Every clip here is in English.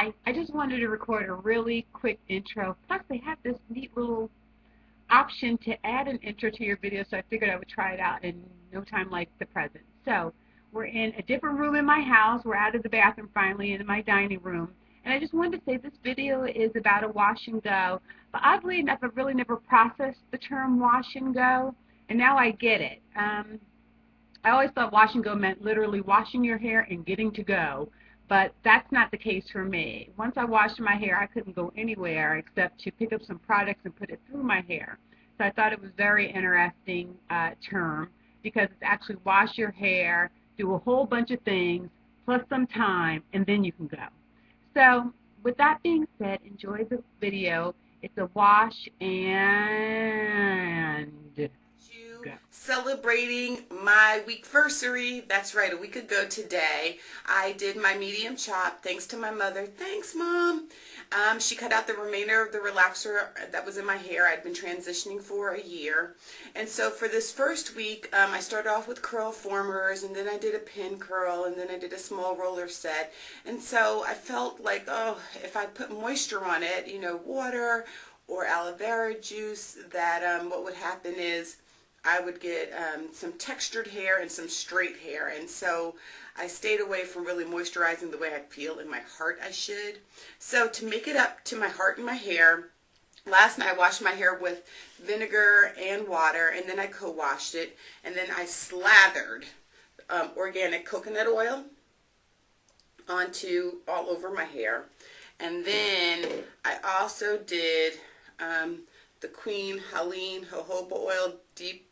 Hi, I just wanted to record a really quick intro. Plus, they have this neat little option to add an intro to your video, so I figured I would try it out in no time like the present. So, we're in a different room in my house. We're out of the bathroom finally in my dining room. And I just wanted to say this video is about a wash and go. But oddly enough, I've really never processed the term wash and go, and now I get it. I always thought wash and go meant literally washing your hair and getting to go, but that's not the case for me. Once I washed my hair, I couldn't go anywhere except to pick up some products and put it through my hair. So I thought it was a very interesting term because it's actually wash your hair, do a whole bunch of things, plus some time, and then you can go. So with that being said, enjoy the video. It's a wash and go. Celebrating my weekversary. That's right, a week ago today. I did my medium chop thanks to my mother. Thanks, Mom. She cut out the remainder of the relaxer that was in my hair. I'd been transitioning for a year. And so for this first week, I started off with curl formers, and then I did a pin curl, and then I did a small roller set. And so I felt like, oh, if I put moisture on it, water or aloe vera juice, that what would happen is I would get some textured hair and some straight hair, and so I stayed away from really moisturizing the way I feel in my heart I should. So to make it up to my heart and my hair, last night I washed my hair with vinegar and water, and then I co-washed it, and then I slathered organic coconut oil onto all over my hair. And then I also did the Queen Helene jojoba oil deep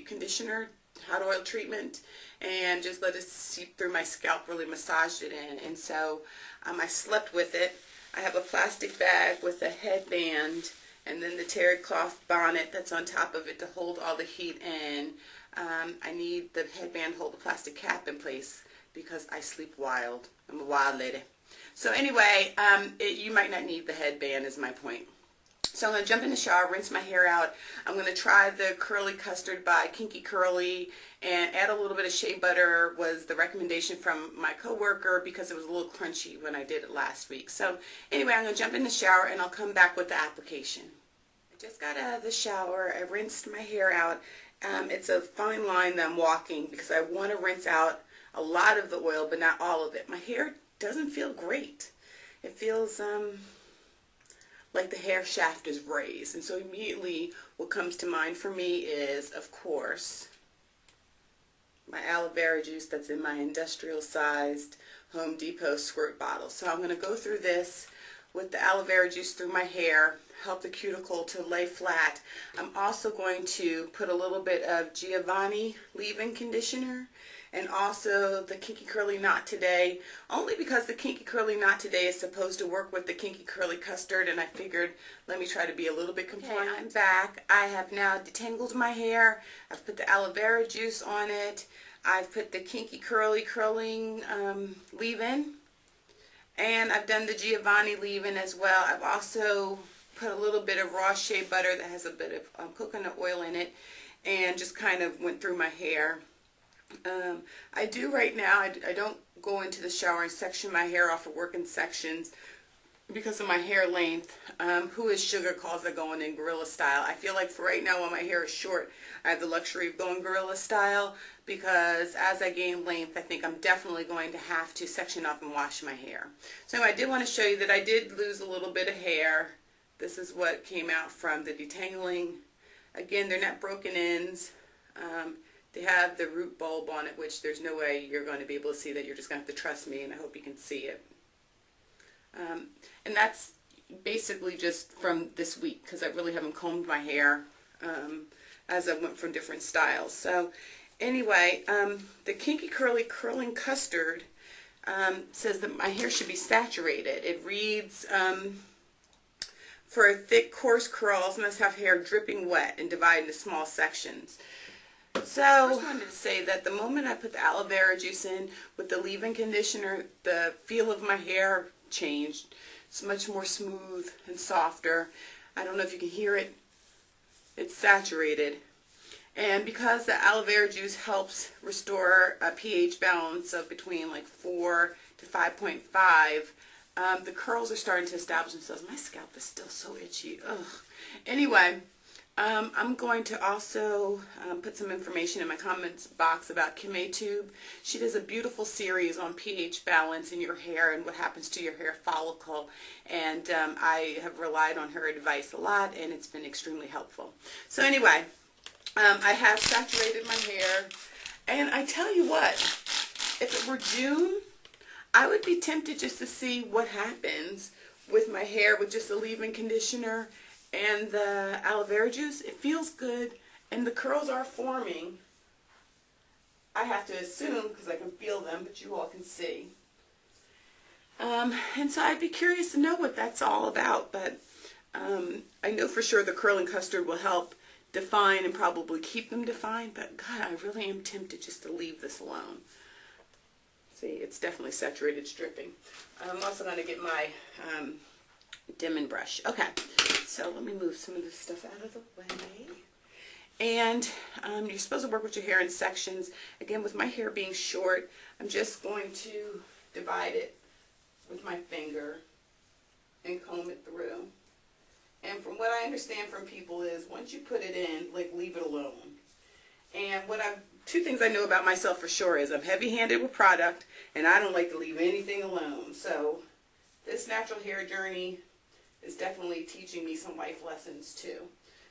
conditioner, hot oil treatment, and just let it seep through my scalp, really massaged it in. And so I slept with it. I have a plastic bag with a headband and then the terry cloth bonnet that's on top of it to hold all the heat in. I need the headband to hold the plastic cap in place because I sleep wild. I'm a wild lady. So anyway, you might not need the headband is my point. So I'm going to jump in the shower, rinse my hair out. I'm going to try the Curly Custard by Kinky Curly and add a little bit of shea butter was the recommendation from my coworker because it was a little crunchy when I did it last week. So anyway, I'm going to jump in the shower and I'll come back with the application. I just got out of the shower. I rinsed my hair out. It's a fine line that I'm walking because I want to rinse out a lot of the oil but not all of it. My hair doesn't feel great. It feels like the hair shaft is raised. And so immediately what comes to mind for me is, of course, my aloe vera juice that's in my industrial sized Home Depot squirt bottle. So I'm going to go through this with the aloe vera juice through my hair, help the cuticle to lay flat. I'm also going to put a little bit of Giovanni leave-in conditioner and also the Kinky Curly Knot Today, only because the Kinky Curly Knot Today is supposed to work with the Kinky Curly Custard, and I figured let me try to be a little bit compliant. Okay, I'm back. I have now detangled my hair. I've put the aloe vera juice on it. I've put the Kinky Curly curling leave-in, and I've done the Giovanni leave-in as well. I've also put a little bit of raw shea butter that has a bit of coconut oil in it, and just kind of went through my hair. I do right now, I don't go into the shower and section my hair off or work in sections because of my hair length. Who is Sugar calls it going in gorilla style. I feel like for right now when my hair is short, I have the luxury of going gorilla style because as I gain length, I think I'm definitely going to have to section off and wash my hair. So anyway, I did want to show you that I did lose a little bit of hair. This is what came out from the detangling. Again, they're not broken ends. They have the root bulb on it, which there's no way you're going to be able to see that. You're just going to have to trust me, and I hope you can see it. And that's basically just from this week, because I really haven't combed my hair as I went from different styles. So anyway, the Kinky Curly Curling Custard says that my hair should be saturated. It reads, for thick, coarse curls, must have hair dripping wet and divided into small sections. So I just wanted to say that the moment I put the aloe vera juice in with the leave-in conditioner, the feel of my hair changed. It's much more smooth and softer. I don't know if you can hear it. It's saturated. And because the aloe vera juice helps restore a pH balance of between like 4 to 5.5, The curls are starting to establish themselves. My scalp is still so itchy. Ugh. Anyway, I'm going to also put some information in my comments box about Kim A Tube. She does a beautiful series on pH balance in your hair and what happens to your hair follicle. And I have relied on her advice a lot, and it's been extremely helpful. So anyway, I have saturated my hair. And I tell you what, if it were June, I would be tempted just to see what happens with my hair with just a leave-in conditioner and the aloe vera juice. It feels good, and the curls are forming. I have to assume because I can feel them, but you all can see. And so I'd be curious to know what that's all about, but I know for sure the curling custard will help define and probably keep them defined, but God, I really am tempted just to leave this alone. See, it's definitely saturated, it's dripping. I'm also going to get my Denman brush. Okay, so let me move some of this stuff out of the way. And you're supposed to work with your hair in sections. Again, with my hair being short, I'm just going to divide it with my finger and comb it through. And from what I understand from people is once you put it in, like, leave it alone. And two things I know about myself for sure is I'm heavy-handed with product, and I don't like to leave anything alone. So this natural hair journey is definitely teaching me some life lessons too.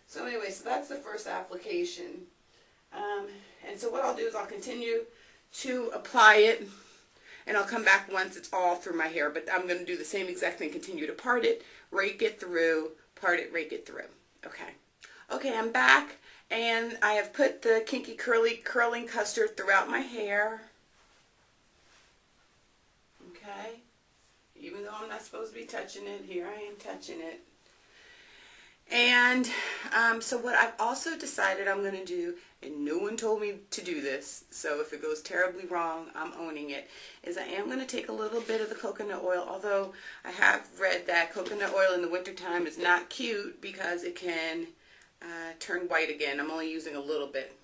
So anyway, so that's the first application. And so what I'll do is I'll continue to apply it, and I'll come back once it's all through my hair. But I'm going to do the same exact thing, continue to part it, rake it through, part it, rake it through. Okay. Okay, I'm back, and I have put the Kinky Curling Custard throughout my hair. Okay. Even though I'm not supposed to be touching it, here I am touching it. And so what I've also decided I'm going to do, and no one told me to do this, so if it goes terribly wrong, I'm owning it, is I am going to take a little bit of the coconut oil, although I have read that coconut oil in the wintertime is not cute because it can turn white again. I'm only using a little bit.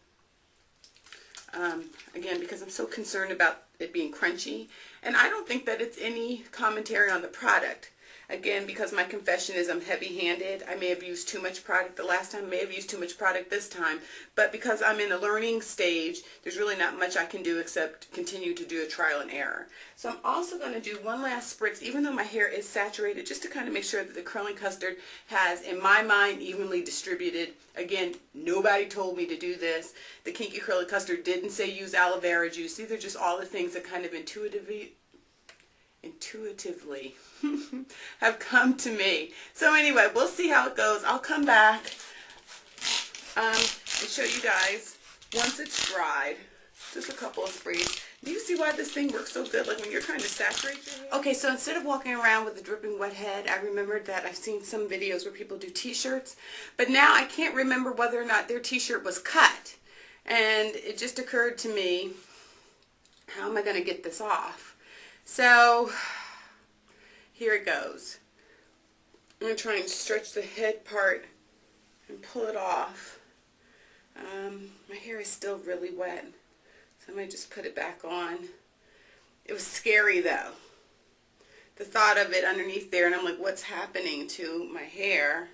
Again, because I'm so concerned about it being crunchy, and I don't think that it's any commentary on the product. Again, because my confession is I'm heavy-handed. I may have used too much product the last time, may have used too much product this time, but because I'm in a learning stage, there's really not much I can do except continue to do a trial and error. So I'm also going to do one last spritz, even though my hair is saturated, just to kind of make sure that the curling custard has, in my mind, evenly distributed. Again, nobody told me to do this. The Kinky Curly Custard didn't say use aloe vera juice. These are just all the things that kind of intuitively have come to me. So anyway, we'll see how it goes. I'll come back and show you guys once it's dried. Just a couple of sprays. Do you see why this thing works so good? Like when you're trying to saturate your hair? Okay, so instead of walking around with a dripping wet head, I remembered that I've seen some videos where people do t-shirts, but now I can't remember whether or not their t-shirt was cut. And it just occurred to me, how am I going to get this off? So here it goes. I'm going to try and stretch the head part and pull it off. My hair is still really wet, so I might just put it back on. It was scary though, the thought of it underneath there, and I'm like, what's happening to my hair?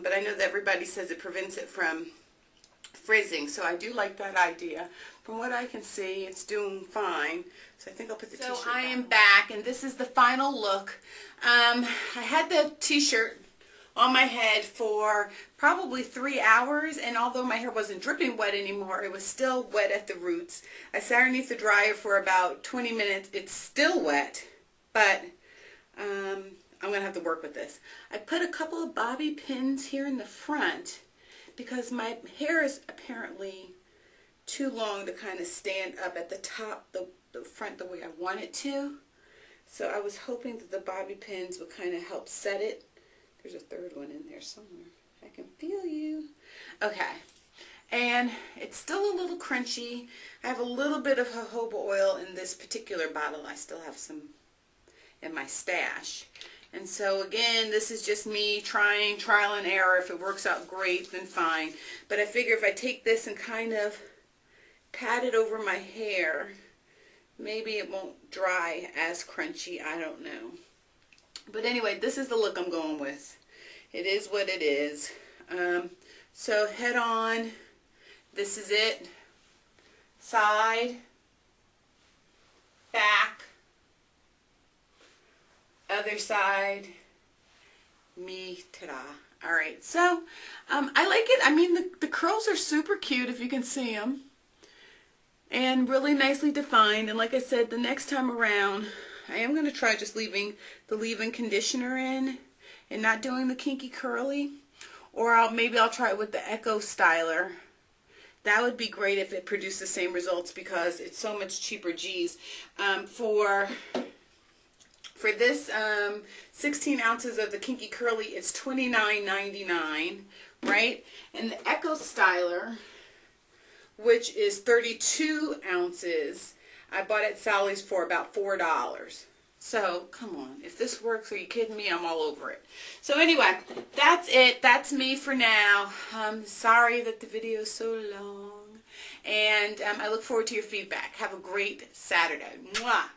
But I know that everybody says it prevents it from frizzing, so I do like that idea. From what I can see, it's doing fine. So I think I'll put the t-shirt back. So I am back, and this is the final look. I had the t-shirt on my head for probably 3 hours, and although my hair wasn't dripping wet anymore, it was still wet at the roots. I sat underneath the dryer for about 20 minutes. It's still wet, but I'm going to have to work with this. I put a couple of bobby pins here in the front because my hair is apparently too long to kind of stand up at the top, the front, the way I want it to. So I was hoping that the bobby pins would kind of help set it. There's a third one in there somewhere. I can feel you. Okay. And it's still a little crunchy. I have a little bit of jojoba oil in this particular bottle. I still have some in my stash. And so again, this is just me trying trial and error. If it works out great, then fine. But I figure if I take this and kind of pat it over my hair, maybe it won't dry as crunchy. I don't know. But anyway, this is the look I'm going with. It is what it is. So head on. This is it. Side. Back. Other side. Me. Ta-da. Alright, so I like it. I mean, the curls are super cute if you can see them. And really nicely defined. And like I said, the next time around, I am going to try just leaving the leave-in conditioner in and not doing the kinky curly. Or maybe I'll try it with the Echo Styler. That would be great if it produced the same results because it's so much cheaper. Geez. For this 16 ounces of the Kinky Curly, it's $29.99, right? And the Echo Styler, which is 32 ounces, I bought at Sally's for about $4. So, come on. If this works, are you kidding me? I'm all over it. So anyway, that's it. That's me for now. I'm sorry that the video is so long. And I look forward to your feedback. Have a great Saturday. Mwah!